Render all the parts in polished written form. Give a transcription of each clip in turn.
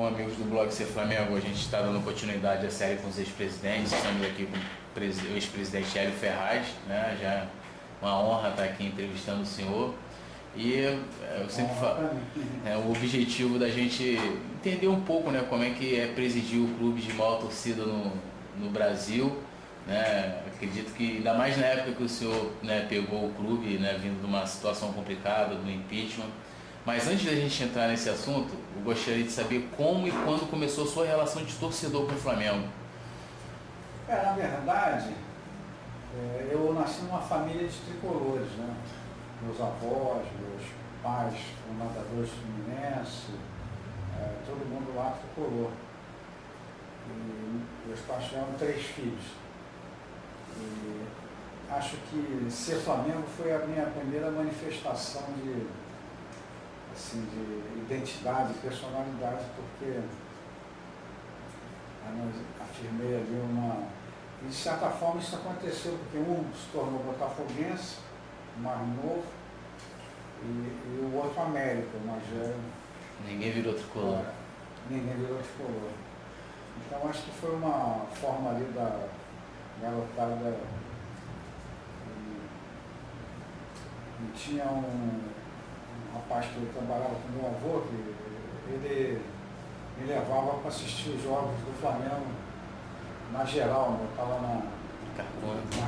como amigos do blog Ser Flamengo, a gente está dando continuidade à série com os ex-presidentes. Estamos aqui com o ex-presidente Hélio Ferraz, né? Já é uma honra estar aqui entrevistando o senhor. E eu sempre falo, o objetivo da gente entender um pouco, né, como é que é presidir o clube de maior torcida no Brasil, né? Acredito que, ainda mais na época que o senhor, né, pegou o clube, né, vindo de uma situação complicada, do impeachment. Mas antes da gente entrar nesse assunto, eu gostaria de saber como e quando começou a sua relação de torcedor com o Flamengo. Na verdade, eu nasci numa família de tricolores, né? Meus avós, meus pais foram nadadores fluminenses, todo mundo lá tricolor. E meus pais tiveram 3 filhos. E acho que ser Flamengo foi a minha primeira manifestação de identidade, personalidade, porque eu afirmei ali uma... E de certa forma isso aconteceu, porque um se tornou botafoguense, o mais novo, e o outro América, o mais velho. Ninguém virou tricolor. Ninguém virou tricolor. Então acho que foi uma forma ali da garotada. E tinha um rapaz que trabalhava com meu avô, que ele me levava para assistir os jogos do Flamengo na geral, eu estava na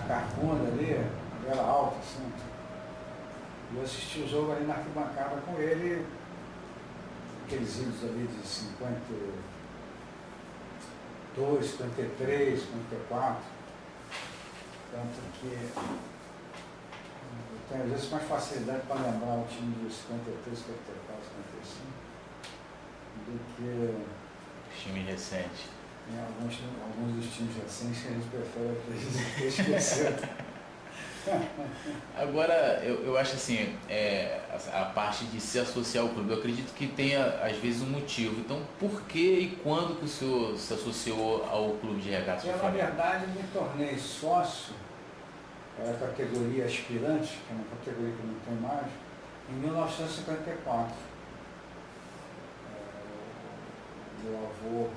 Carcunda ali, era alta assim. E eu assisti o jogo ali na arquibancada com ele, aqueles índios ali de 52, 53, 54. Tanto que eu tenho às vezes mais facilidade para lembrar o time de 53, 54, 55 do que time recente. Alguns dos times recentes que a gente prefere esquecer. Agora, eu acho assim, a parte de se associar ao clube, eu acredito que tenha às vezes um motivo. Então, por que e quando que o senhor se associou ao clube de regatas do Na Flamengo? verdade, me tornei sócio, era a categoria aspirante, que é uma categoria que não tem mais, em 1954. Meu avô,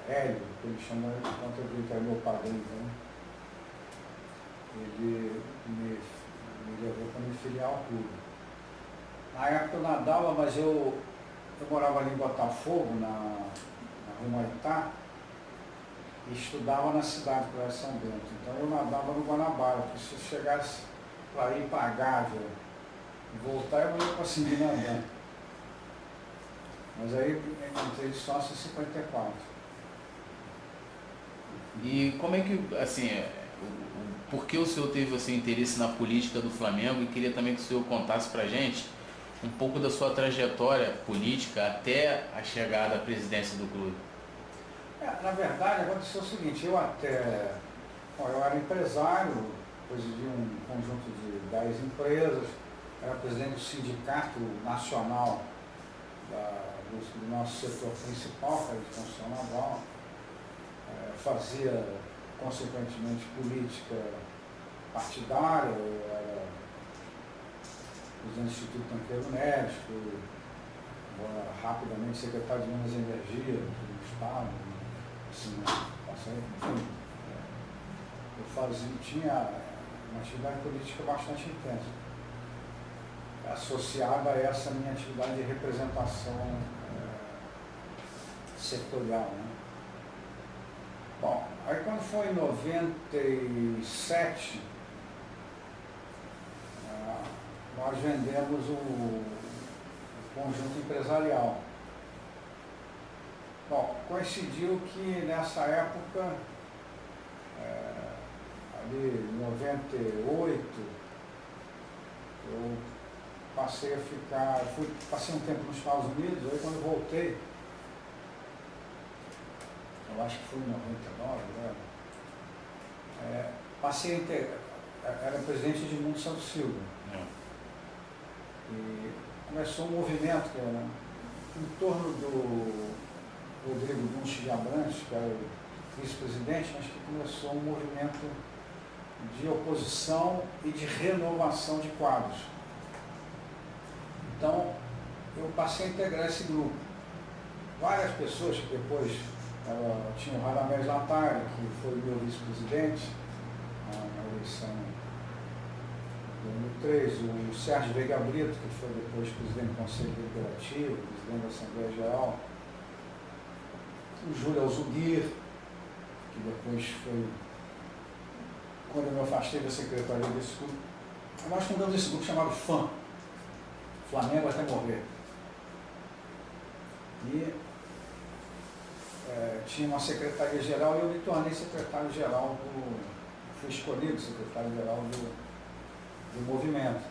Hélio, que ele chama de categoria, que era meu padrinho, né? Ele me levou para me filiar ao clube. Na época eu nadava, mas eu morava ali em Botafogo, na Rua Maitá, e estudava na cidade, que era São Bento. Então eu nadava no Guanabara, porque se eu chegasse para ir para a Gávea e voltar, eu não ia conseguir nadar. Mas aí entrei de sócio em 54. E como é que, assim, por que o senhor teve assim, interesse na política do Flamengo, e queria também que o senhor contasse pra gente um pouco da sua trajetória política até a chegada à presidência do clube? Na verdade, aconteceu o seguinte, eu era empresário, presidi um conjunto de 10 empresas, era presidente do sindicato nacional do nosso setor principal, que era de construção naval, fazia, consequentemente, política partidária, eu era presidente do Instituto Tanqueiro Neves, fui rapidamente secretário de Minas e Energia do Estado, assim, enfim, eu tinha uma atividade política bastante intensa, associada a essa minha atividade de representação setorial, né? Bom, aí quando foi em 97, nós vendemos o conjunto empresarial. Bom, coincidiu que nessa época, ali em 98, eu passei a ficar, passei um tempo nos Estados Unidos, aí quando eu voltei, eu acho que foi em 99, né? Era presidente de Edmundo Santos Silva. E começou um movimento que era em torno do Rodrigo Bunch de Abrantes, que era o vice-presidente, mas que começou um movimento de oposição e de renovação de quadros. Então, eu passei a integrar esse grupo. várias pessoas que depois tinha o Radamés Latari, que foi meu vice-presidente na eleição de 2003, o Sérgio Veiga Brito, que foi depois presidente do Conselho Deliberativo, presidente da Assembleia Geral, o Júlio Alzuguir, que depois foi, quando eu me afastei da secretaria desse grupo, nós fundamos esse grupo chamado FAM, Flamengo até morrer. E tinha uma secretaria-geral e eu me tornei secretário-geral fui escolhido secretário-geral do movimento.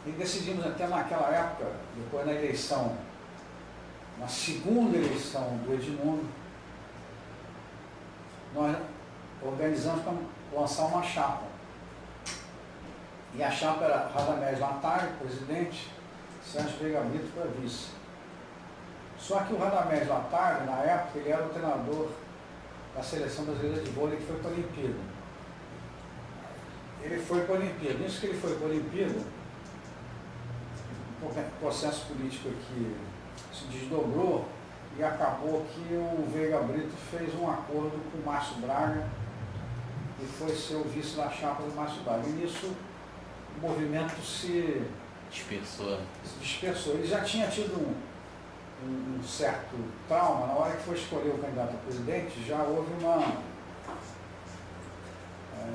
E decidimos até naquela época, depois na eleição, na segunda eleição do Edmundo, nós organizamos para lançar uma chapa. E a chapa era Radamés Latari, presidente, Sérgio Veiga Brito para vice. Só que o Radamés Latari, na época, ele era o treinador da seleção brasileira de vôlei que foi para a Olimpíada. Ele foi para a Olimpíada. Nisso que ele foi para a Olimpíada, o processo político aqui se desdobrou e acabou que o Veiga Brito fez um acordo com o Márcio Braga e foi ser o vice da chapa do Márcio Braga. E nisso o movimento se dispersou. Ele já tinha tido um certo trauma, na hora que foi escolher o candidato a presidente, já houve uma...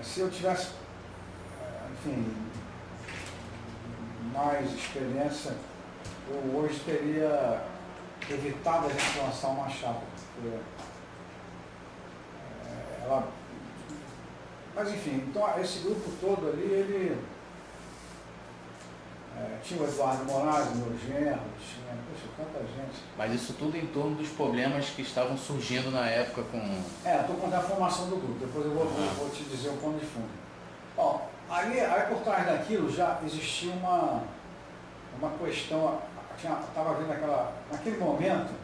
se eu tivesse, enfim, mais experiência, eu hoje teria evitado a gente lançar uma chapa, porque ela... Mas enfim, então esse grupo todo ali, ele... tinha o Eduardo Moraes, meu genro, tinha, poxa, tanta gente. Mas isso tudo em torno dos problemas que estavam surgindo na época com... estou contando a formação do grupo, depois eu vou te dizer o pano de fundo. Ó, aí por trás daquilo já existia uma questão, estava vendo naquele momento,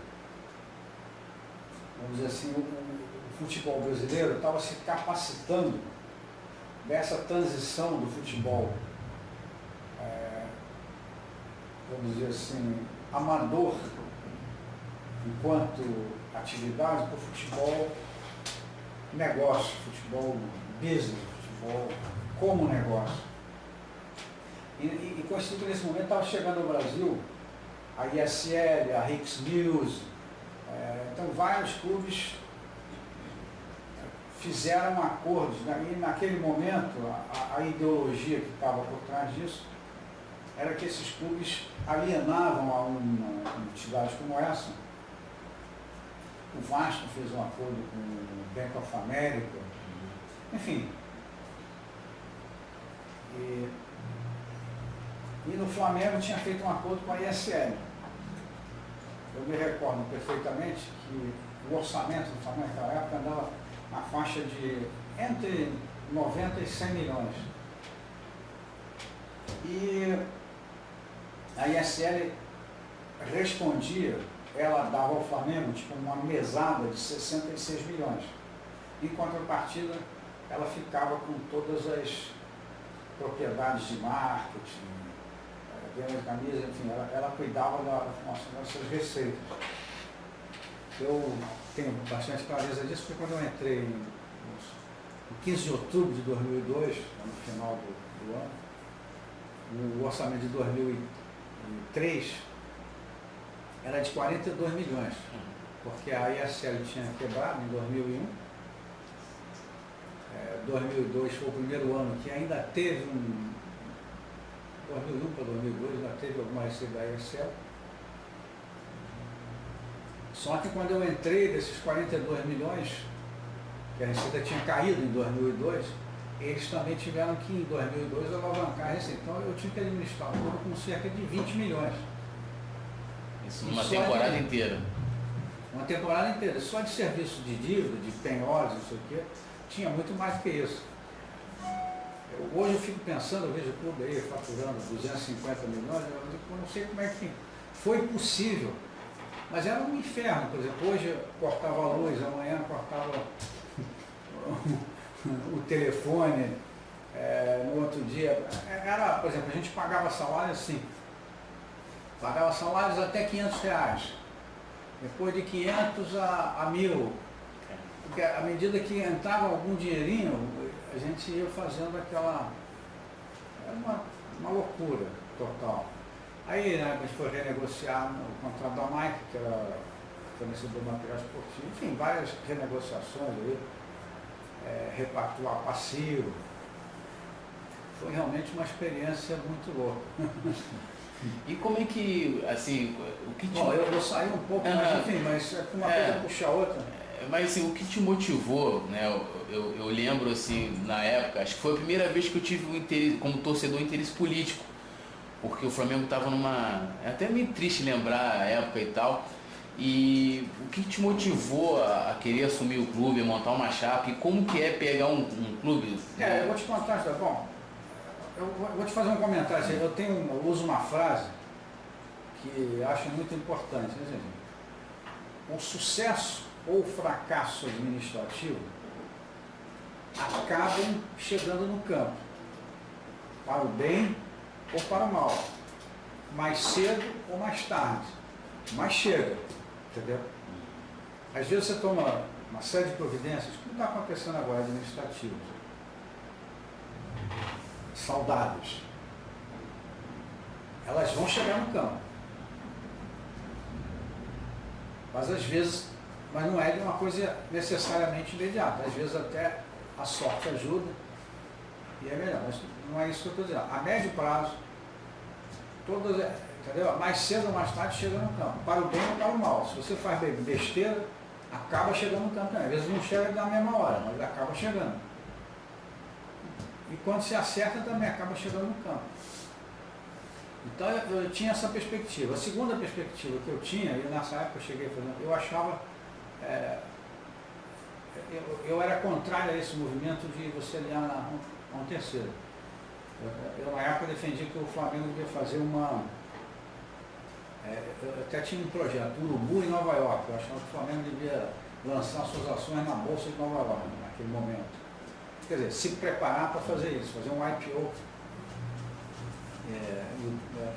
vamos dizer assim, o futebol brasileiro estava se capacitando dessa transição do futebol, vamos dizer assim, amador, enquanto atividade, para o futebol negócio, futebol business, futebol como negócio. E constituído que nesse momento estava chegando ao Brasil a ISL, a Hicks News, então vários clubes fizeram acordos, né? E naquele momento a ideologia que estava por trás disso era que esses clubes alienavam a uma entidade como essa. O Vasco fez um acordo com o Bank of America, enfim. E no Flamengo tinha feito um acordo com a ISL. Eu me recordo perfeitamente que o orçamento do Flamengo naquela época andava na faixa de entre 90 e 100 milhões. E a ISL respondia, ela dava ao Flamengo tipo uma mesada de 66 milhões. Em contrapartida, ela ficava com todas as propriedades de marketing, venda de camisa, enfim, ela cuidava da formação dessas receitas. Eu tenho bastante clareza disso, porque quando eu entrei no 15 de outubro de 2002, no final do ano, o orçamento de 2003 era de 42 milhões, porque a ISL tinha quebrado em 2001, 2002 foi o primeiro ano que ainda teve 2001 para 2002 ainda teve alguma receita da ISL. Só que quando eu entrei desses 42 milhões, que a receita tinha caído em 2002, eles também tiveram que em 2002 alavancar a receita. Então eu tinha que administrar o lucro com cerca de 20 milhões. Isso numa temporada inteira. Uma temporada inteira. Só de serviço de dívida, de penhores, não sei o quê, tinha muito mais do que isso. Hoje eu fico pensando, eu vejo o clube aí faturando 250 milhões, eu não sei como é que foi possível. Mas era um inferno, por exemplo, hoje cortava a luz, amanhã cortava o telefone, no outro dia. Era, por exemplo, a gente pagava salário assim, pagava salários até R$500. depois de 500 a 1000. Porque à medida que entrava algum dinheirinho, a gente ia fazendo aquela... Era uma loucura total. Aí, né, a gente foi renegociar o contrato da Mike, que era fornecedor de material esportivo, enfim, várias renegociações aí, repactuar passivo. Foi realmente uma experiência muito louca. E como é que, assim, o que te... Bom, eu vou sair um pouco, mas enfim, mas uma coisa puxa a outra. Mas assim, o que te motivou, né? Eu lembro assim, na época, acho que foi a primeira vez que eu tive um interesse, como torcedor, um interesse político. Porque o Flamengo estava numa... É até meio triste lembrar a época e tal. E o que te motivou a querer assumir o clube, a montar uma chapa? E como que é pegar um clube? Eu vou te contar, tá bom? Eu vou te fazer um comentário. Eu uso uma frase que acho muito importante. Né, o sucesso ou o fracasso administrativo acabam chegando no campo, para o bem ou para o mal, mais cedo ou mais tarde, mas chega, entendeu? Às vezes você toma uma série de providências, como está acontecendo agora, administrativas, saudáveis, elas vão chegar no campo, mas às vezes, mas não é uma coisa necessariamente imediata, às vezes até a sorte ajuda e é melhor, mas não é isso que eu estou dizendo. A médio prazo, todas, entendeu? Mais cedo ou mais tarde chega no campo, para o bem ou para o mal. Se você faz besteira, acaba chegando no campo também. Às vezes não chega na mesma hora, mas acaba chegando. E quando se acerta também acaba chegando no campo. Então eu tinha essa perspectiva. A segunda perspectiva que eu tinha, e nessa época eu cheguei fazendo, eu achava, eu era contrário a esse movimento de você aliar a um terceiro. Eu na época defendi que o Flamengo devia fazer uma... eu até tinha um projeto, Urubu em Nova York. Eu achava que o Flamengo devia lançar suas ações na Bolsa de Nova York, naquele momento. Quer dizer, se preparar para fazer isso, fazer um IPO.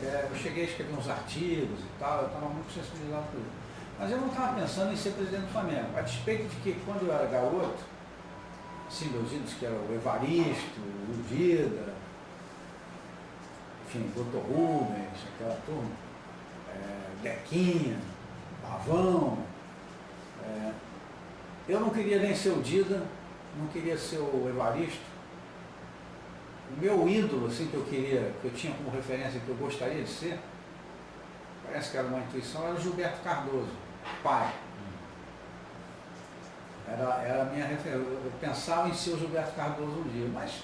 Eu cheguei a escrever uns artigos e tal, eu estava muito sensibilizado por isso. Mas eu não estava pensando em ser presidente do Flamengo, a despeito de que quando eu era garoto, assim, meus ídolos que eram o Evaristo, o Dida, enfim, o Dr. Rubens, aquela turma, Dequinha, Pavão, eu não queria nem ser o Dida, não queria ser o Evaristo. O meu ídolo, assim, que eu tinha como referência, que eu gostaria de ser, parece que era uma intuição, era o Gilberto Cardoso, pai. Era a minha referência. Eu pensava em ser o Gilberto Cardoso um dia, mas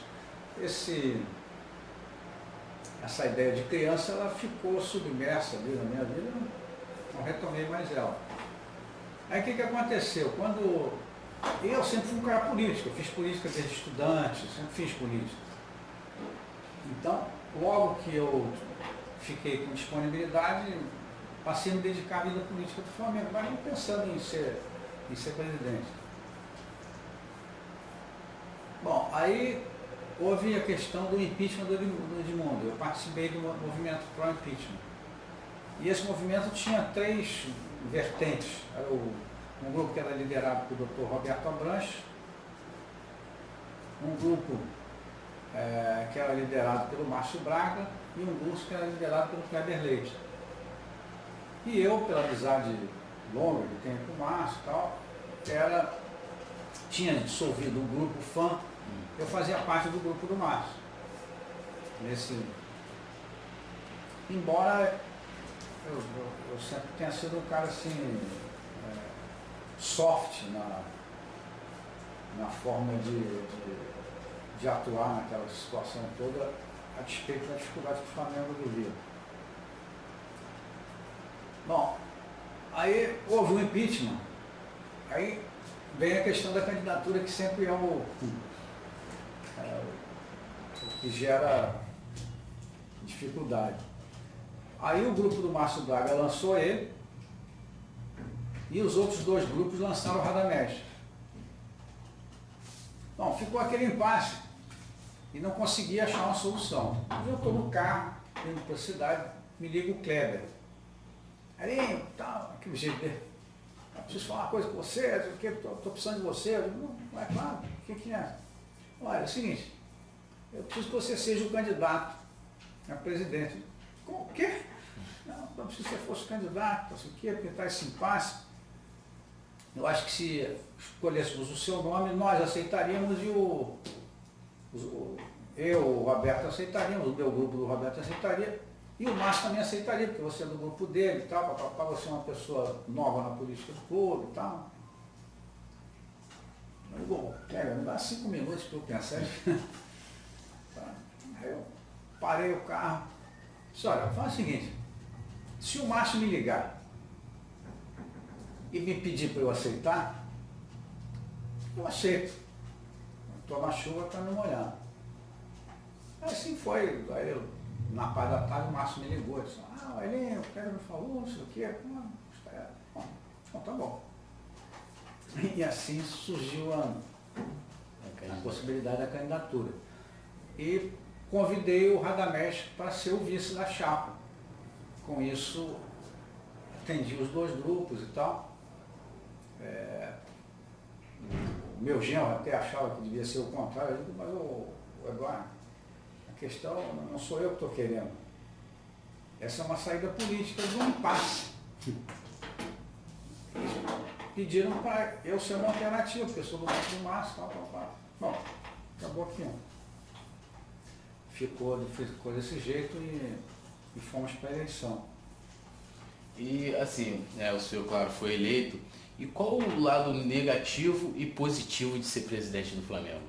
essa ideia de criança, ela ficou submersa ali na minha vida, eu não retomei mais ela. Aí o que aconteceu? Eu sempre fui um cara político, eu fiz política desde estudante, sempre fiz política. Então, logo que eu fiquei com disponibilidade, passei a me dedicar à vida política do Flamengo, mas não pensando em ser presidente. Bom, aí houve a questão do impeachment do Edmundo. Eu participei do movimento pró-impeachment. E esse movimento tinha 3 vertentes. Era um grupo que era liderado pelo Dr. Roberto Abranches, um grupo que era liderado pelo Márcio Braga e um grupo que era liderado pelo Kleber Leite. E eu, pela amizade longa que tenho com o Márcio e tal, tinha dissolvido um grupo fã, eu fazia parte do grupo do Márcio. Embora eu sempre tenha sido um cara assim, soft na forma de atuar naquela situação toda, a despeito da dificuldade que o Flamengo vivia. Bom, aí houve um impeachment, aí vem a questão da candidatura, que sempre é o que gera dificuldade. Aí o grupo do Márcio Braga lançou ele, e os outros 2 grupos lançaram o Radamés. Bom, ficou aquele impasse e não consegui achar uma solução. Eu estou no carro, indo para a cidade, me liga o Kleber. Aí, tal, aquele jeito dele. eu preciso falar uma coisa com você, estou precisando de você. Eu digo, não, é claro, o que é? Olha, é o seguinte, eu preciso que você seja o candidato a presidente. O quê? Não preciso que você fosse candidato, não sei o quê, porque está esse impasse. Eu acho que se escolhêssemos o seu nome, nós aceitaríamos e eu, o Roberto, aceitaríamos, o meu grupo do Roberto aceitaria, e o Márcio também aceitaria, porque você é do grupo dele e tal, você é uma pessoa nova na política do clube e tal. Eu digo, pega, me dá 5 minutos para eu pensar. Aí eu parei o carro, disse, olha, faz o seguinte, se o Márcio me ligar e me pedir para eu aceitar, eu aceito. Estou na chuva para me molhar. Assim foi. Aí eu, na parte da tarde, o Márcio me ligou, disse, Elinho, o cara me falou, não sei o quê. Então tá bom. E assim surgiu a possibilidade da candidatura. E convidei o Radamés para ser o vice da chapa. Com isso, atendi os 2 grupos e tal. O meu genro até achava que devia ser o contrário. Eu digo, mas Eduardo, a questão não sou eu que estou querendo. Essa é uma saída política de um impasse. Eles pediram para eu ser uma alternativa, porque eu sou do grupo do Márcio, tal. Bom, acabou aqui. Ficou desse jeito e fomos para a eleição. E assim, o senhor, claro, foi eleito. E qual o lado negativo e positivo de ser presidente do Flamengo?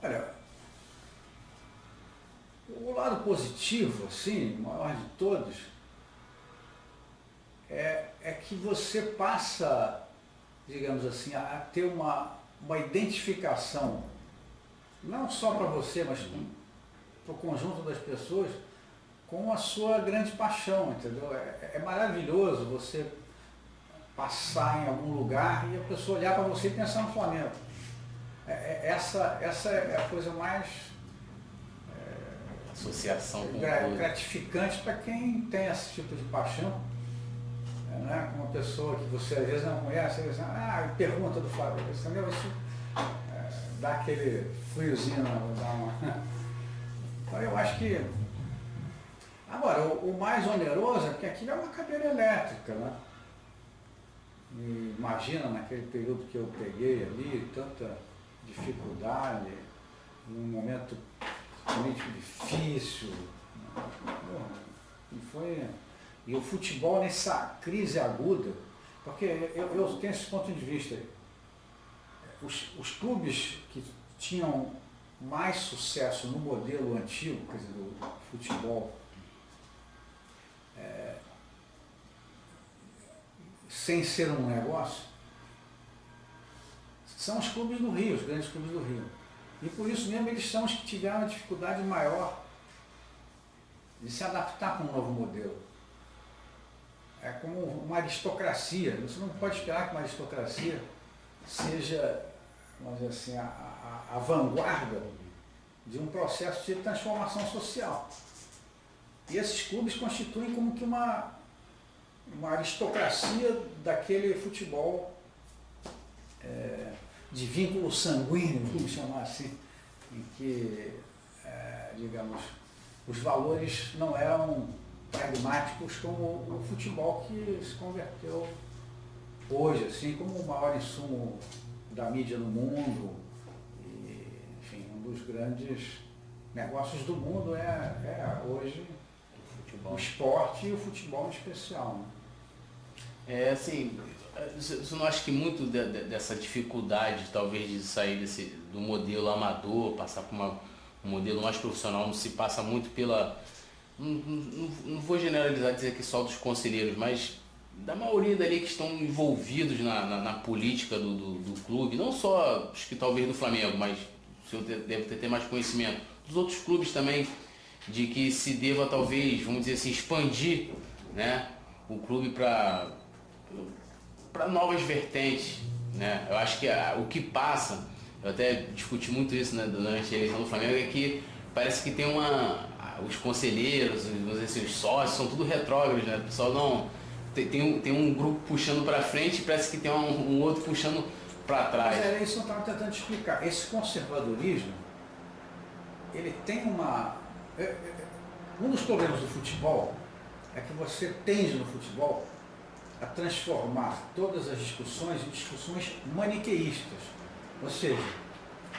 Olha, o lado positivo, assim, o maior de todos, é que você passa, digamos assim, a ter uma identificação, não só para você, mas para o conjunto das pessoas, com a sua grande paixão, entendeu? É maravilhoso você passar em algum lugar e a pessoa olhar para você e pensar no Flamengo. Essa é a coisa mais associação com gratificante para quem tem esse tipo de paixão. Né? Com uma pessoa que você às vezes não conhece, você diz, pergunta do Flamengo, isso dá aquele friozinho, Então eu acho que agora, o mais oneroso é que aquilo é uma cadeira elétrica, né? E imagina naquele período que eu peguei ali, tanta dificuldade, num momento político difícil. E o futebol nessa crise aguda, porque eu tenho esse ponto de vista. Os clubes que tinham mais sucesso no modelo antigo, quer dizer, do futebol, sem ser um negócio, são os clubes do Rio, os grandes clubes do Rio. E por isso mesmo eles são os que tiveram uma dificuldade maior de se adaptar com um novo modelo. É como uma aristocracia. Você não pode esperar que uma aristocracia seja, vamos dizer assim, a vanguarda de um processo de transformação social. E esses clubes constituem como que uma aristocracia daquele futebol de vínculo sanguíneo, vamos chamar assim, em que, digamos, os valores não eram pragmáticos como o futebol que se converteu hoje, assim, como o maior insumo da mídia no mundo, e, enfim, um dos grandes negócios do mundo hoje o esporte e o futebol em especial. Né? Assim, você não acha que muito dessa dificuldade, talvez, de sair do modelo amador, passar para um modelo mais profissional, não se passa muito pela... Não vou generalizar, dizer que só dos conselheiros, mas da maioria dali que estão envolvidos na política do clube, não só os que talvez do Flamengo, mas o senhor deve ter mais conhecimento, dos outros clubes também, de que se deva talvez, vamos dizer assim, expandir, né, o clube para novas vertentes, né? Eu acho que o que passa, eu até discuti muito isso, né, durante a eleição do Flamengo, é que parece que tem os conselheiros, vamos dizer assim, os sócios, são tudo retrógrados, né? O pessoal não tem um grupo puxando para frente e parece que tem um outro puxando para trás. Mas é isso que eu estava tentando explicar. Esse conservadorismo, ele tem um dos problemas do futebol é que você tende no futebol a transformar todas as discussões em discussões maniqueístas, ou seja,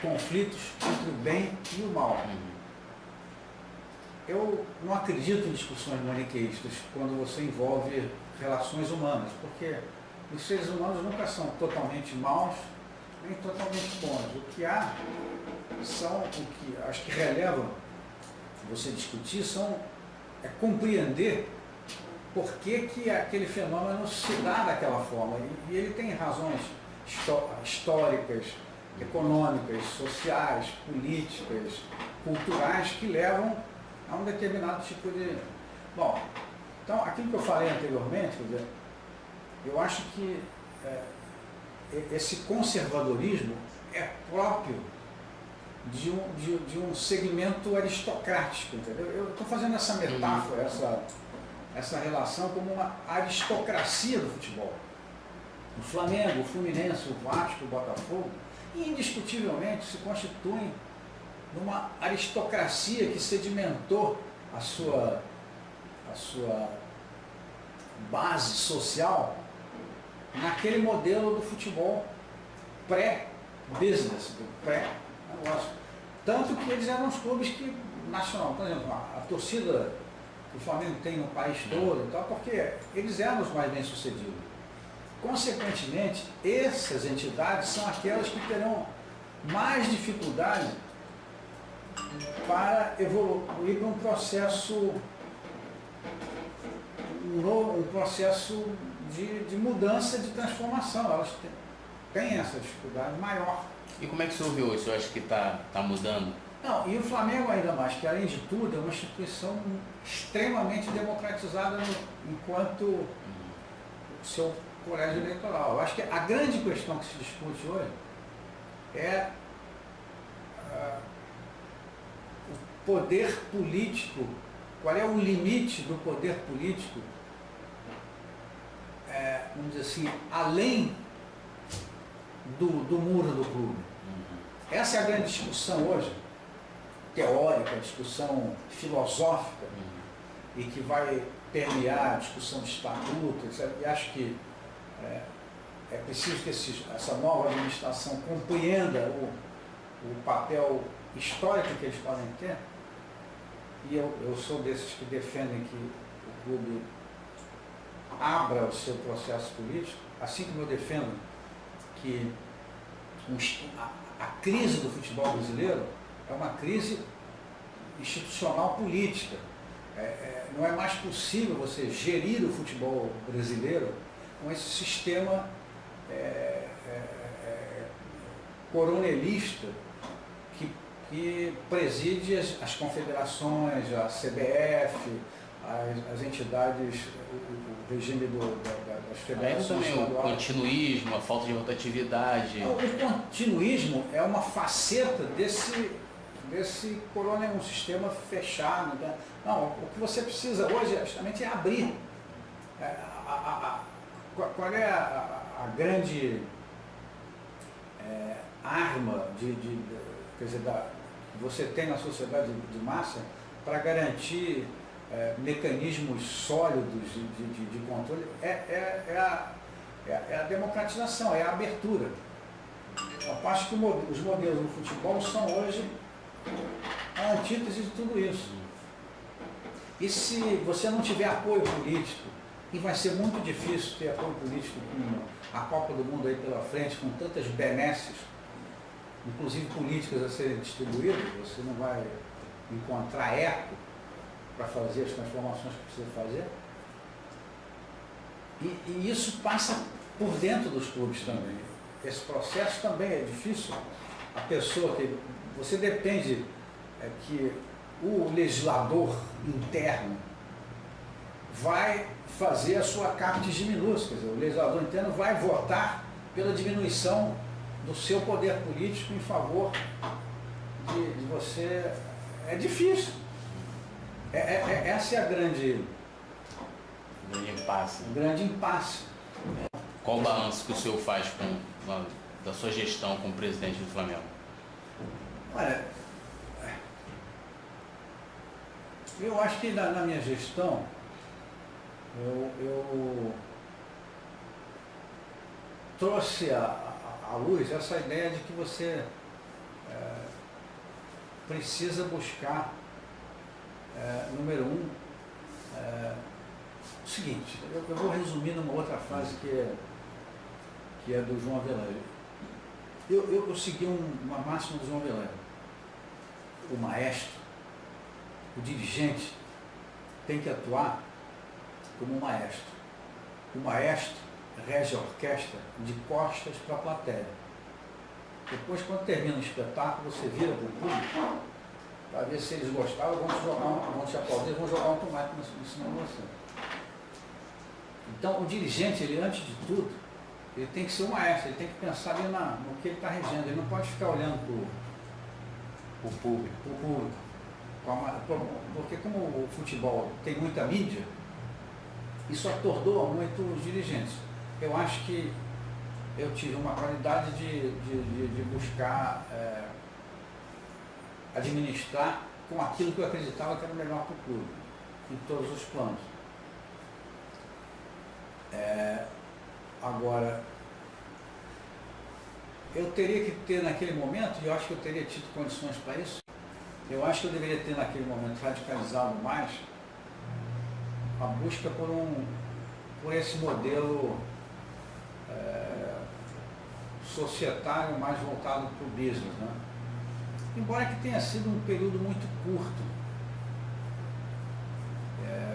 conflitos entre o bem e o mal. Eu não acredito em discussões maniqueístas quando você envolve relações humanas, porque os seres humanos nunca são totalmente maus nem totalmente bons. O que há são, o que acho que releva você discutir, é compreender por que aquele fenômeno se dá daquela forma. E ele tem razões históricas, econômicas, sociais, políticas, culturais que levam a um determinado tipo de... Bom, então aquilo que eu falei anteriormente, quer dizer, eu acho que esse conservadorismo é próprio de um segmento aristocrático, entendeu? Eu estou fazendo essa metáfora, essa relação como uma aristocracia do futebol. O Flamengo, o Fluminense, o Vasco, o Botafogo, indiscutivelmente se constituem numa aristocracia que sedimentou a sua base social naquele modelo do futebol pré-business, pré-negócio. Tanto que eles eram os clubes que, nacional, por exemplo, a torcida que o Flamengo tem no país todo e tal, porque eles eram os mais bem-sucedidos. Consequentemente, essas entidades são aquelas que terão mais dificuldade para evoluir para um processo de mudança, de transformação. Elas têm essa dificuldade maior. E como é que o senhor viu isso? O senhor acha que está mudando? Não, e o Flamengo ainda mais, que além de tudo é uma instituição extremamente democratizada enquanto o seu colégio eleitoral. Eu acho que a grande questão que se discute hoje é o poder político, qual é o limite do poder político, vamos dizer assim, além do muro do clube. Essa é a grande discussão hoje, teórica, discussão filosófica, e que vai permear a discussão de estatuto, etc. E acho que é preciso que essa nova administração compreenda o papel histórico que eles podem ter, e eu sou desses que defendem que o clube abra o seu processo político, assim como eu defendo que a crise do futebol brasileiro é uma crise institucional política. Não é mais possível você gerir o futebol brasileiro com esse sistema coronelista que preside as confederações, a CBF, as entidades, o regime das federações estaduais. O continuismo, a falta de rotatividade. O continuismo é uma faceta desse coronel, um sistema fechado. Né? Não, o que você precisa hoje justamente é abrir. Qual é a grande arma quer dizer, que você tem na sociedade de massa para garantir mecanismos sólidos de controle? É a democratização, é a abertura. Eu acho que os modelos do futebol são hoje a antítese de tudo isso. E se você não tiver apoio político, e vai ser muito difícil ter apoio político com a Copa do Mundo aí pela frente, com tantas benesses, inclusive políticas a serem distribuídas, você não vai encontrar eco para fazer as transformações que precisa fazer. E isso passa por dentro dos clubes também. Esse processo também é difícil. A pessoa que... Você depende que o legislador interno vai fazer a sua captis minúscula. Quer dizer, o legislador interno vai votar pela diminuição do seu poder político em favor de você. É difícil. Essa é a grande grande impasse. Um grande impasse. Qual o balanço que o senhor faz da sua gestão como presidente do Flamengo? Olha, eu acho que na minha gestão, eu trouxe à luz essa ideia de que você precisa buscar, número um, o seguinte, eu vou resumir numa outra frase que é do João Avelange. Eu segui uma máxima do João Avelange. O maestro, o dirigente, tem que atuar como um maestro. O maestro rege a orquestra de costas para a plateia. Depois, quando termina o espetáculo, você vira para o público para ver se eles gostaram, vão te aplaudir, vão jogar um tomate em cima de você. Então, o dirigente, ele antes de tudo, ele tem que ser um maestro, ele tem que pensar ali no que ele está regendo, ele não pode ficar olhando para o público. Porque como o futebol tem muita mídia, isso atordoa muito os dirigentes. Eu acho que eu tive uma qualidade de buscar administrar com aquilo que eu acreditava que era melhor para o clube, em todos os planos. Agora, eu teria que ter naquele momento, e eu acho que eu teria tido condições para isso, eu acho que eu deveria ter naquele momento radicalizado mais a busca por esse modelo societário mais voltado para o business, né? Embora que tenha sido um período muito curto.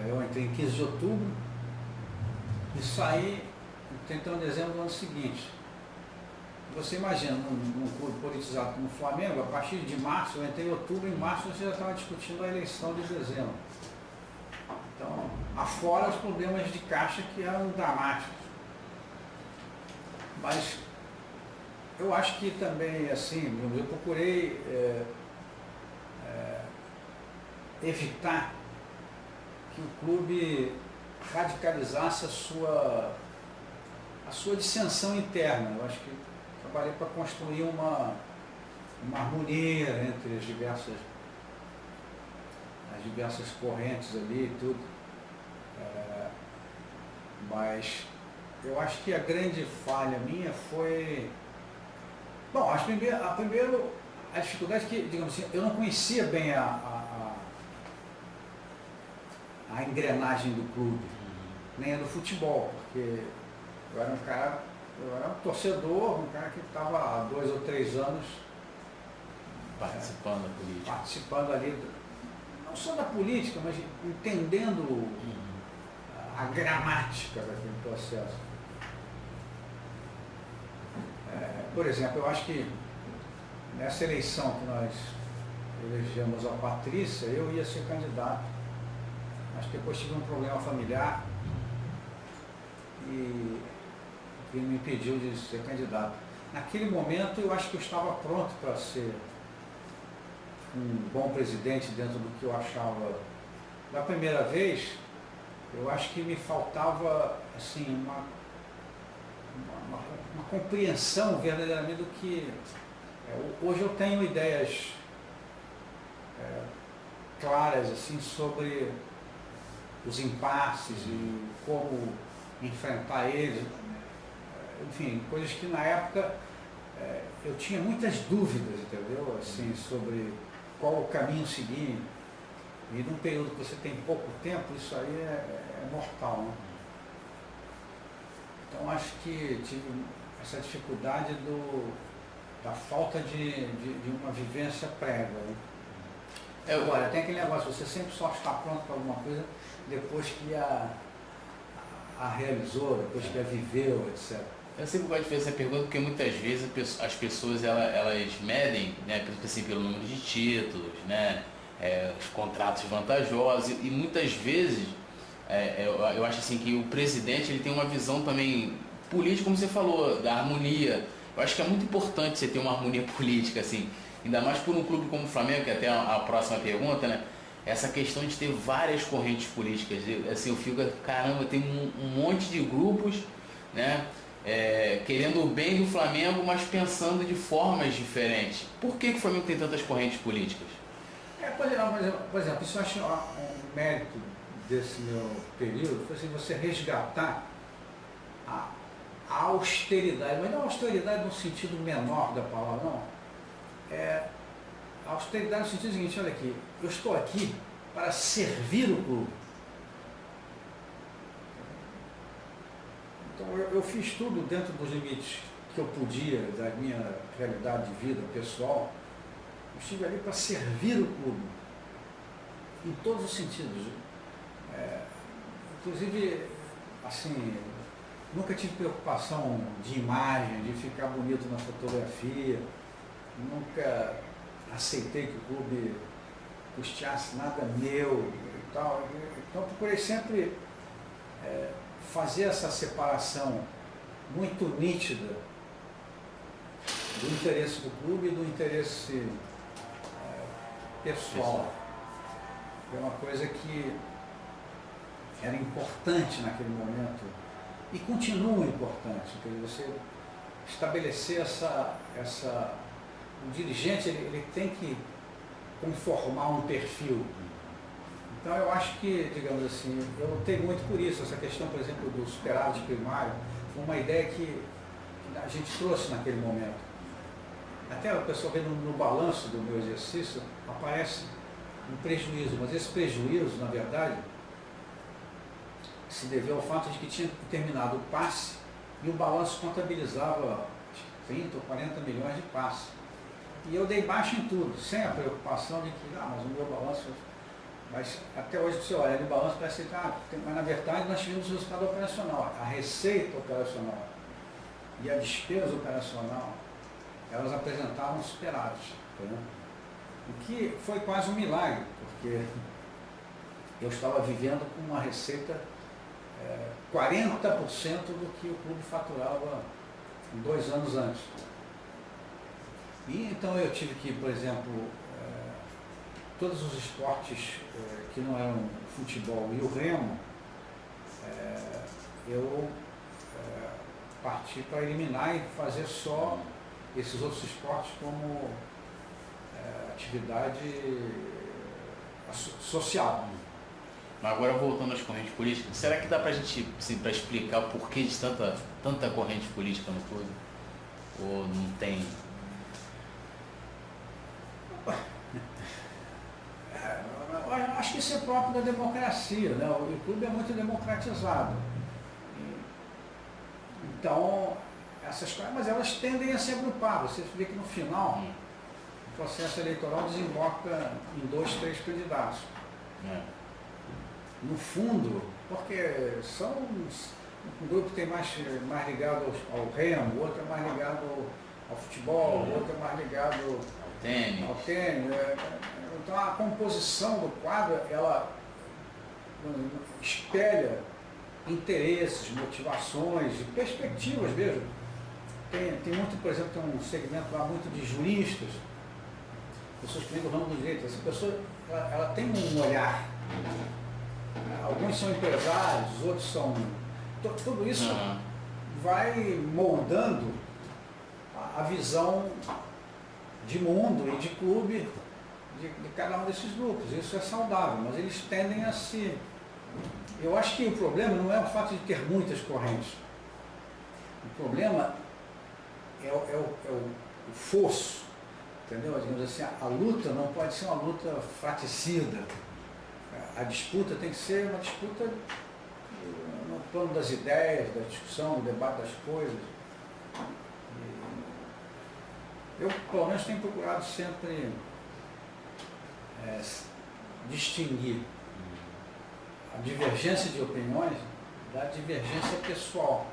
Eu entrei em 15 de outubro e saí em dezembro do ano seguinte. Você imagina, num clube politizado como o Flamengo, a partir de março, eu entrei em outubro, em março você já estava discutindo a eleição de dezembro. Então, afora os problemas de caixa que eram dramáticos. Mas eu acho que também, assim, eu procurei evitar que o clube radicalizasse a sua dissensão interna. Eu acho que trabalhei para construir uma harmonia entre as diversas correntes ali e tudo. Mas eu acho que a grande falha minha foi... Bom, a dificuldade é que, digamos assim, eu não conhecia bem a engrenagem do clube, nem a do futebol, porque eu era um torcedor, um cara que estava há 2 ou 3 anos participando da política. Participando ali, não só da política, mas entendendo a gramática daquele processo. Por exemplo, eu acho que nessa eleição que nós elegemos a Patrícia, eu ia ser candidato, mas depois tive um problema familiar e me impediu de ser candidato. Naquele momento eu acho que eu estava pronto para ser um bom presidente dentro do que eu achava. Da primeira vez, eu acho que me faltava assim, uma compreensão verdadeiramente do que... Hoje eu tenho ideias claras assim, sobre os impasses e como enfrentar eles. Enfim, coisas que na época eu tinha muitas dúvidas, entendeu? Assim, sobre qual o caminho seguir. E num período que você tem pouco tempo, isso aí é mortal, né? Então acho que tive essa dificuldade da falta de uma vivência prévia. Né? Agora, tem aquele negócio, você sempre só está pronto para alguma coisa depois que a realizou, depois que a viveu, etc. Eu sempre gosto de fazer essa pergunta porque muitas vezes as pessoas elas medem, né, assim, pelo número de títulos, né, os contratos vantajosos e muitas vezes eu acho assim que o presidente ele tem uma visão também política, como você falou, da harmonia. Eu acho que é muito importante você ter uma harmonia política, assim, ainda mais por um clube como o Flamengo, que até a próxima pergunta, né? essa questão de ter várias correntes políticas. Assim, eu fico, caramba, tem um monte de grupos, né, querendo o bem do Flamengo, mas pensando de formas diferentes. Por que o Flamengo tem tantas correntes políticas? Por exemplo, isso eu acho um mérito desse meu período, foi assim, você resgatar a austeridade, mas não a austeridade no sentido menor da palavra, não. A austeridade no sentido seguinte, olha aqui, eu estou aqui para servir o clube. Então eu fiz tudo dentro dos limites que eu podia, da minha realidade de vida pessoal. Eu estive ali para servir o clube, em todos os sentidos. Inclusive, assim, nunca tive preocupação de imagem, de ficar bonito na fotografia, nunca aceitei que o clube custeasse nada meu e tal. Então procurei sempre fazer essa separação muito nítida do interesse do clube e do interesse pessoal. É uma coisa que era importante naquele momento e continua importante. Quer dizer, você estabelecer o dirigente ele tem que conformar um perfil. Então eu acho que, digamos assim, eu lutei muito por isso. Essa questão, por exemplo, do superávit primário, foi uma ideia que a gente trouxe naquele momento. Até a pessoa vendo no balanço do meu exercício, aparece um prejuízo, mas esse prejuízo, na verdade, se deveu ao fato de que tinha terminado o passe e o balanço contabilizava 30 ou 40 milhões de passe. E eu dei baixa em tudo, sem a preocupação de que, mas o meu balanço... Mas até hoje, você olha no balanço, parece que, mas na verdade nós tivemos o resultado operacional, a receita operacional e a despesa operacional, elas apresentavam superávit. Entendeu? O que foi quase um milagre, porque eu estava vivendo com uma receita 40% do que o clube faturava 2 anos antes. E então eu tive que, por exemplo, todos os esportes que não eram futebol e o remo, eu parti para eliminar e fazer só esses outros esportes como atividade social. Mas agora voltando às correntes políticas, será que dá para a gente, assim, para explicar o porquê de tanta corrente política no clube? Ou não tem? Eu acho que isso é próprio da democracia, né? O clube é muito democratizado. Então, essas coisas, mas elas tendem a se agrupar. Você vê que no final, o processo eleitoral desemboca em 2, 3 candidatos. No fundo, porque são um grupo que tem mais ligado ao remo, o outro é mais ligado ao futebol, o outro é mais ligado ao tênis. Então a composição do quadro, ela espelha interesses, motivações e perspectivas mesmo. Tem muito, por exemplo, tem um segmento lá muito de juristas, pessoas que vêm do ramo do direito. Essa pessoa, ela tem um olhar. Alguns são empresários, outros são... Tudo isso vai moldando a visão de mundo e de clube de cada um desses grupos. Isso é saudável, mas eles tendem a se... Eu acho que o problema não é o fato de ter muitas correntes. O problema é o fosso, entendeu? Digamos assim, a luta não pode ser uma luta fratricida. A disputa tem que ser uma disputa no plano das ideias, da discussão, do debate das coisas. Eu, pelo menos, tenho procurado sempre distinguir a divergência de opiniões da divergência pessoal.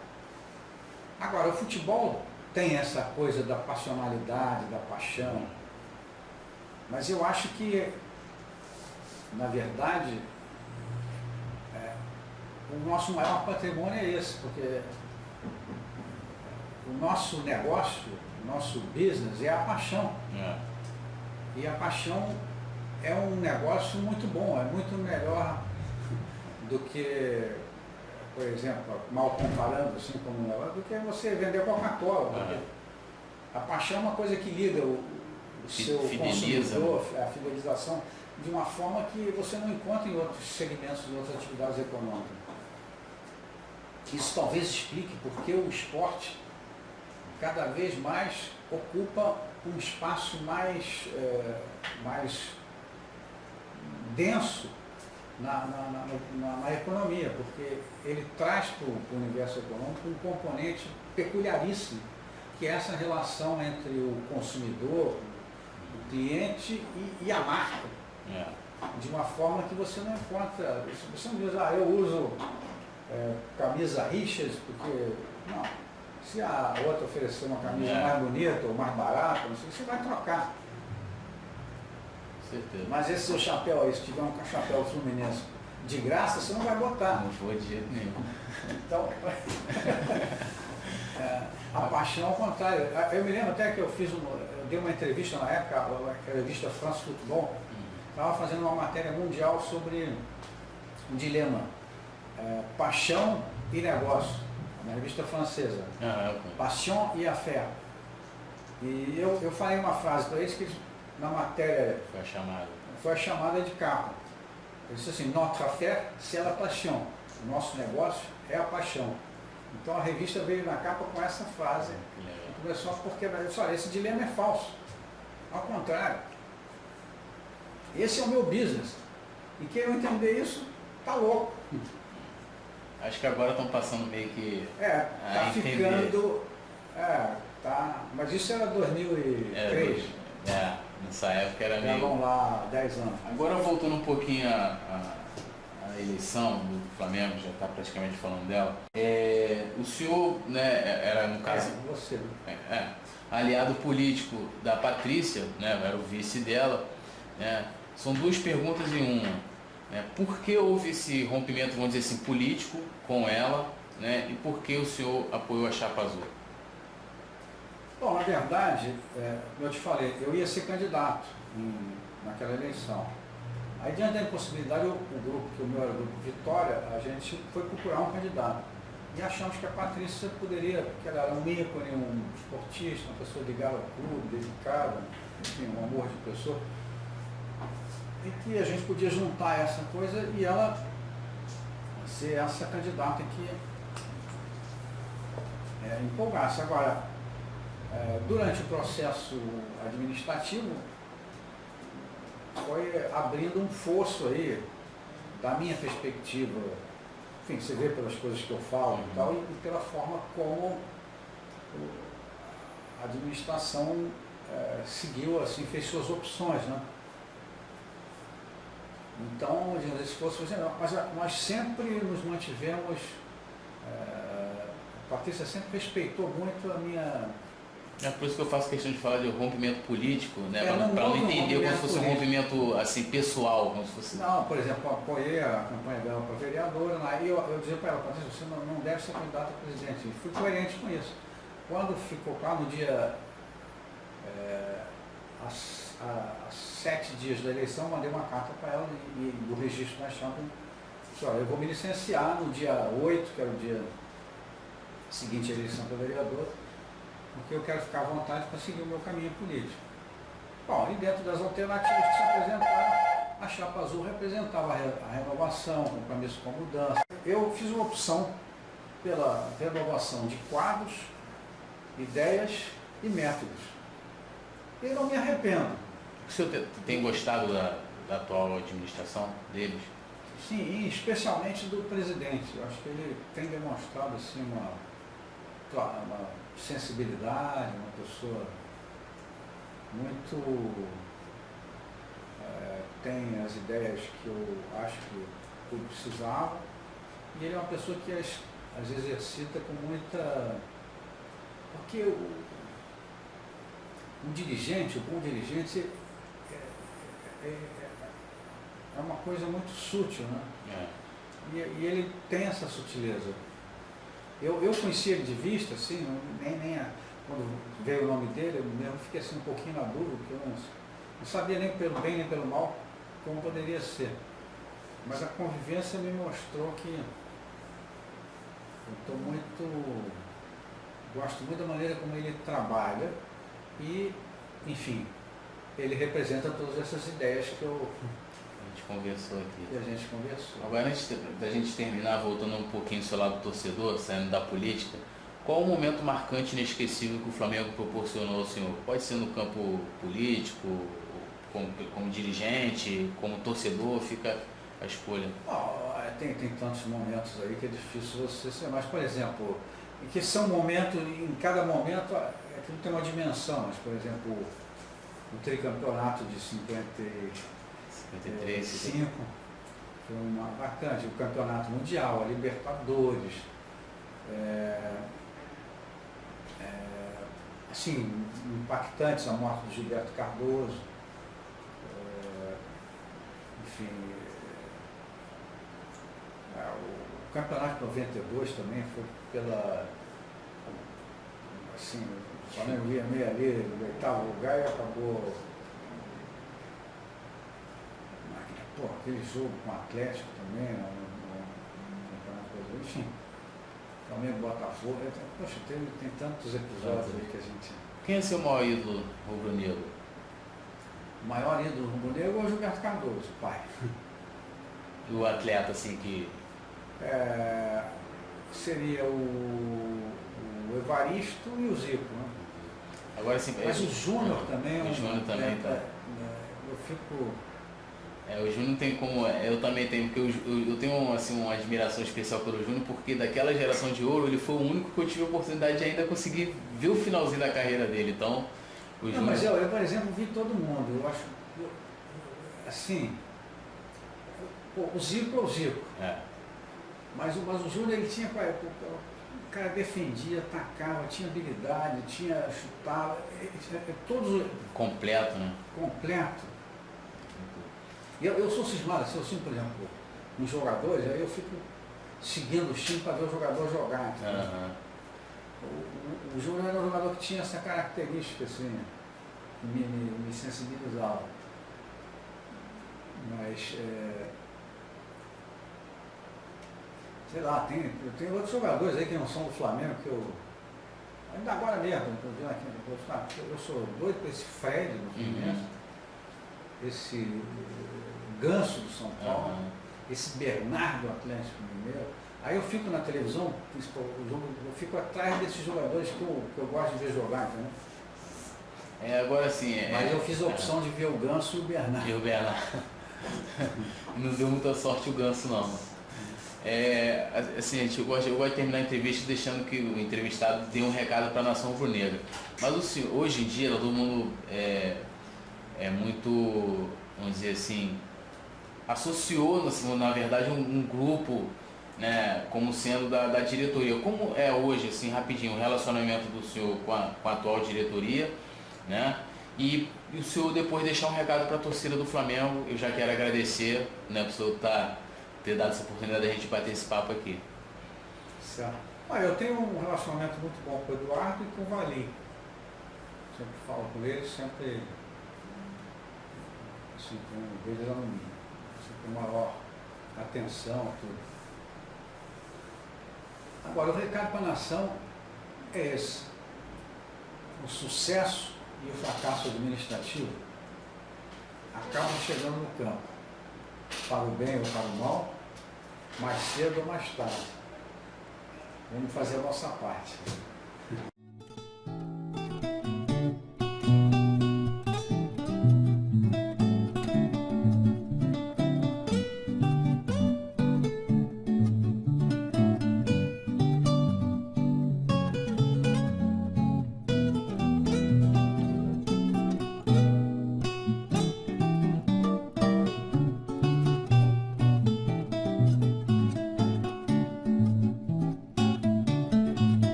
Agora, o futebol tem essa coisa da passionalidade, da paixão, mas eu acho que, na verdade, o nosso maior patrimônio é esse, porque o nosso negócio, o nosso business é a paixão. E a paixão é um negócio muito bom, é muito melhor do que, por exemplo, mal comparando assim como um negócio, do que você vender Coca-Cola. Porque a paixão é uma coisa que liga o seu consumidor, a fidelização, de uma forma que você não encontra em outros segmentos, em outras atividades econômicas. Isso talvez explique porque o esporte cada vez mais ocupa um espaço mais denso na economia, porque ele traz para o universo econômico um componente peculiaríssimo, que é essa relação entre o consumidor, o cliente e a marca. De uma forma que você não encontra, você não diz, eu uso camisa Richards, porque não, se a outra oferecer uma camisa mais bonita ou mais barata, não sei, você vai trocar. Certeza. Mas esse seu chapéu aí, se tiver um chapéu Fluminense de graça, você não vai botar. Não vou de jeito nenhum. Então, a paixão ao contrário. Eu me lembro até que eu dei uma entrevista na época, a revista France Football, estava fazendo uma matéria mundial sobre um dilema, paixão e negócio, na revista francesa, Passion et Affaires. E eu falei uma frase para eles que na matéria foi a chamada de capa. Ele disse assim, notre affaire, c'est la passion. O nosso negócio é a paixão. Então a revista veio na capa com essa frase. E começou porque esse dilema é falso. Ao contrário. Esse é o meu business. E quem não entender isso, tá louco. Acho que agora estão passando meio que tá ficando. Tá. Mas isso era 2003. Nessa época era meio. Vamos lá, 10 anos. Agora voltando um pouquinho à eleição do Flamengo, já está praticamente falando dela. O senhor, né, era no caso. Você. Aliado político da Patrícia, né, era o vice dela. Né, são duas perguntas em uma. Né, por que houve esse rompimento, vamos dizer assim, político com ela, né, e por que o senhor apoiou a Chapa Azul? Bom, na verdade, eu te falei, eu ia ser candidato naquela eleição. Aí, diante da impossibilidade, o grupo, que o meu era o Grupo Vitória, a gente foi procurar um candidato. E achamos que a Patrícia poderia, porque ela era um ícone, um esportista, uma pessoa ligada ao clube, dedicada, enfim, um amor de pessoa. E que a gente podia juntar essa coisa e ela ser essa candidata que empolgasse. Agora, durante o processo administrativo, foi abrindo um fosso aí, da minha perspectiva, enfim, você vê pelas coisas que eu falo e tal, e pela forma como a administração seguiu, assim, fez suas opções, né? Então, esse fosso, mas nós sempre nos mantivemos, a Patrícia sempre respeitou muito a minha... É por isso que eu faço questão de falar de rompimento político, né? Para não entender como se fosse um rompimento assim, pessoal, como se fosse... Não, por exemplo, eu apoiei a campanha dela para vereadora, aí eu dizia para ela, Patrícia, você não deve ser candidata a presidente. E fui coerente com isso. Quando ficou claro, no dia, há 7 dias da eleição, mandei uma carta para ela e do registro da Chapa, disse, olha, eu vou me licenciar no dia 8, que era o dia seguinte à eleição para vereador, porque eu quero ficar à vontade para seguir o meu caminho político. Bom, e dentro das alternativas que se apresentaram, a Chapa Azul representava a renovação, o compromisso com a mudança. Eu fiz uma opção pela renovação de quadros, ideias e métodos. E não me arrependo. O senhor tem gostado da atual administração deles? Sim, e especialmente do presidente. Eu acho que ele tem demonstrado assim, uma sensibilidade, uma pessoa muito... tem as ideias que eu acho que eu precisava, e ele é uma pessoa que as exercita com muita... Porque um dirigente, o bom dirigente é uma coisa muito sutil, né? E ele tem essa sutileza. Eu conheci ele de vista, assim, quando veio o nome dele, eu mesmo fiquei assim um pouquinho na dúvida, porque eu não sabia nem pelo bem nem pelo mal como poderia ser. Mas a convivência me mostrou que gosto muito da maneira como ele trabalha e, enfim, ele representa todas essas ideias que A gente conversou aqui. a gente conversou. Agora, antes da gente terminar, voltando um pouquinho do seu lado torcedor, saindo da política, qual o momento marcante e inesquecível que o Flamengo proporcionou ao senhor? Pode ser no campo político, como dirigente, como torcedor, fica a escolha. Tem tantos momentos aí que é difícil você ser, mas, por exemplo, que são momentos, em cada momento, aquilo tem uma dimensão, mas, por exemplo, o tricampeonato de 55 foi uma bacana, o campeonato mundial, a Libertadores, assim, impactantes, a morte do Gilberto Cardoso, enfim, o campeonato de 92 também foi assim, o Flamengo ia meio ali no oitavo lugar e acabou. Aquele jogo com o Atlético também, no campeonato brasileiro, enfim, Flamengo Botafogo, poxa, tem tantos episódios aí que a gente. Quem é seu maior ídolo rubro-negro? O maior ídolo rubro-negro é o Gilberto Cardoso, o pai. E o atleta, assim, que. Seria o Evaristo e o Zico, né? Agora sim. Mas o Júnior também. O Júnior também tá. Eu fico. O Júnior tem como. Eu também tenho, porque eu tenho assim, uma admiração especial pelo Júnior, porque daquela geração de ouro ele foi o único que eu tive a oportunidade de ainda conseguir ver o finalzinho da carreira dele. Então, o Júnior. Mas eu, por exemplo, vi todo mundo. Eu acho. Assim. O Zico é o Zico. Mas o Júnior, ele tinha. O cara defendia, atacava, tinha habilidade, tinha chutava. Todos. Completo, né? Completo. Eu sou cismado, se eu sinto, por exemplo, nos jogadores, aí eu fico seguindo o time para ver o jogador jogar. O Júnior era um jogador que tinha essa característica, assim, me sensibilizava. Mas, sei lá, eu tenho outros jogadores aí que não são do Flamengo, que eu. Ainda agora mesmo, eu sou doido com esse Fred do Fluminense, esse Ganso do São Paulo, esse Bernardo do Atlético Mineiro. Aí eu fico na televisão, eu fico atrás desses jogadores que eu gosto de ver jogar, entendeu? Agora sim. Mas eu fiz a opção de ver o Ganso e o Bernardo. E o Bernardo. Não deu muita sorte o Ganso, não. Assim, eu gosto de terminar a entrevista deixando que o entrevistado dê um recado para a nação rubro-negra. Mas assim, hoje em dia todo mundo é muito, vamos dizer assim, associou, na verdade, um grupo, né, como sendo da diretoria. Como é hoje, assim, rapidinho, o relacionamento do senhor com a atual diretoria, né? E o senhor depois deixar um recado para a torcida do Flamengo. Eu já quero agradecer, né, por o senhor ter dado essa oportunidade de a gente bater esse papo aqui. Certo. Eu tenho um relacionamento muito bom com o Eduardo e com o Valim. Sempre falo com eles, sempre assim, com eles com maior atenção, tudo. Agora, o recado para a nação é esse. O sucesso e o fracasso administrativo acabam chegando no campo, para o bem ou para o mal, mais cedo ou mais tarde. Vamos fazer a nossa parte.